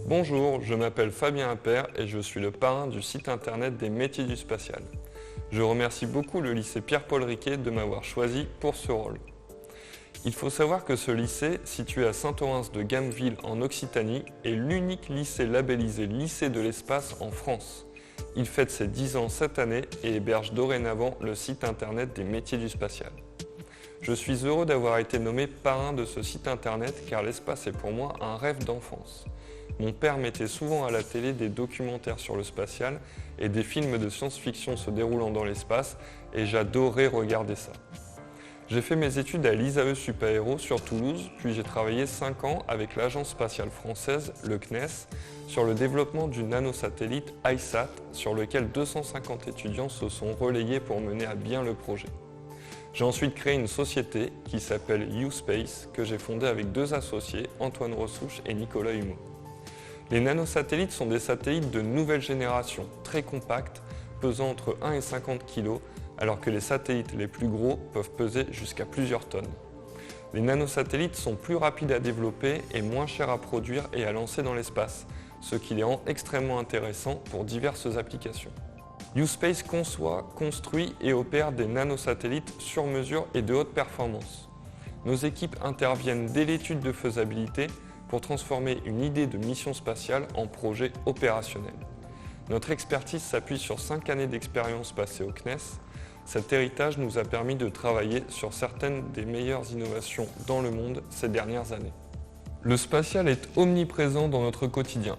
Bonjour, je m'appelle Fabien Appert et je suis le parrain du site internet des métiers du spatial. Je remercie beaucoup le lycée Pierre-Paul Riquet de m'avoir choisi pour ce rôle. Il faut savoir que ce lycée, situé à Saint-Orens-de-Gameville en Occitanie, est l'unique lycée labellisé lycée de l'espace en France. Il fête ses 10 ans cette année et héberge dorénavant le site internet des métiers du spatial. Je suis heureux d'avoir été nommé parrain de ce site internet car l'espace est pour moi un rêve d'enfance. Mon père mettait souvent à la télé des documentaires sur le spatial et des films de science-fiction se déroulant dans l'espace et j'adorais regarder ça. J'ai fait mes études à l'ISAE Supaéro sur Toulouse, puis j'ai travaillé 5 ans avec l'Agence spatiale française, le CNES, sur le développement du nanosatellite ISAT, sur lequel 250 étudiants se sont relayés pour mener à bien le projet. J'ai ensuite créé une société qui s'appelle U-Space, que j'ai fondée avec 2 associés, Antoine Ressouche et Nicolas Humeau. Les nanosatellites sont des satellites de nouvelle génération, très compacts, pesant entre 1 et 50 kg, alors que les satellites les plus gros peuvent peser jusqu'à plusieurs tonnes. Les nanosatellites sont plus rapides à développer et moins chers à produire et à lancer dans l'espace, ce qui les rend extrêmement intéressants pour diverses applications. U-Space conçoit, construit et opère des nanosatellites sur mesure et de haute performance. Nos équipes interviennent dès l'étude de faisabilité pour transformer une idée de mission spatiale en projet opérationnel. Notre expertise s'appuie sur 5 années d'expérience passée au CNES. Cet héritage nous a permis de travailler sur certaines des meilleures innovations dans le monde ces dernières années. Le spatial est omniprésent dans notre quotidien.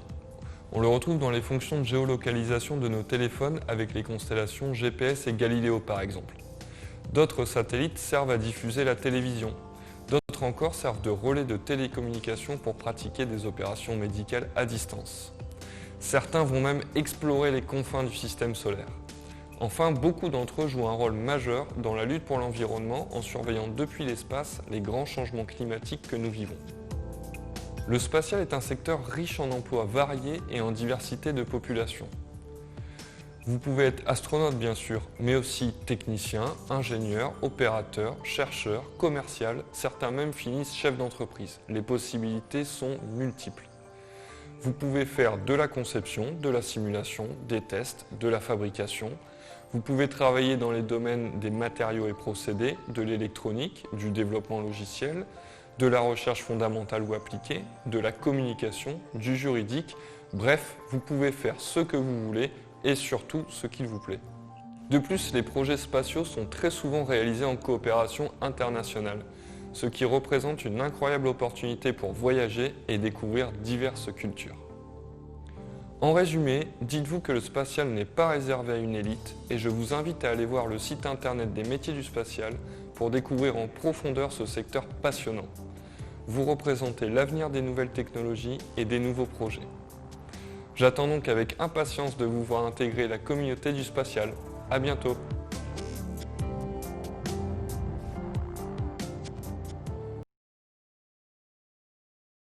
On le retrouve dans les fonctions de géolocalisation de nos téléphones avec les constellations GPS et Galileo par exemple. D'autres satellites servent à diffuser la télévision. D'autres encore servent de relais de télécommunication pour pratiquer des opérations médicales à distance. Certains vont même explorer les confins du système solaire. Enfin, beaucoup d'entre eux jouent un rôle majeur dans la lutte pour l'environnement en surveillant depuis l'espace les grands changements climatiques que nous vivons. Le spatial est un secteur riche en emplois variés et en diversité de population. Vous pouvez être astronaute bien sûr, mais aussi technicien, ingénieur, opérateur, chercheur, commercial, certains même finissent chefs d'entreprise. Les possibilités sont multiples. Vous pouvez faire de la conception, de la simulation, des tests, de la fabrication. Vous pouvez travailler dans les domaines des matériaux et procédés, de l'électronique, du développement logiciel, de la recherche fondamentale ou appliquée, de la communication, du juridique. Bref, vous pouvez faire ce que vous voulez et surtout ce qu'il vous plaît. De plus, les projets spatiaux sont très souvent réalisés en coopération internationale, ce qui représente une incroyable opportunité pour voyager et découvrir diverses cultures. En résumé, dites-vous que le spatial n'est pas réservé à une élite et je vous invite à aller voir le site internet des métiers du spatial pour découvrir en profondeur ce secteur passionnant. Vous représentez l'avenir des nouvelles technologies et des nouveaux projets. J'attends donc avec impatience de vous voir intégrer la communauté du spatial. À bientôt!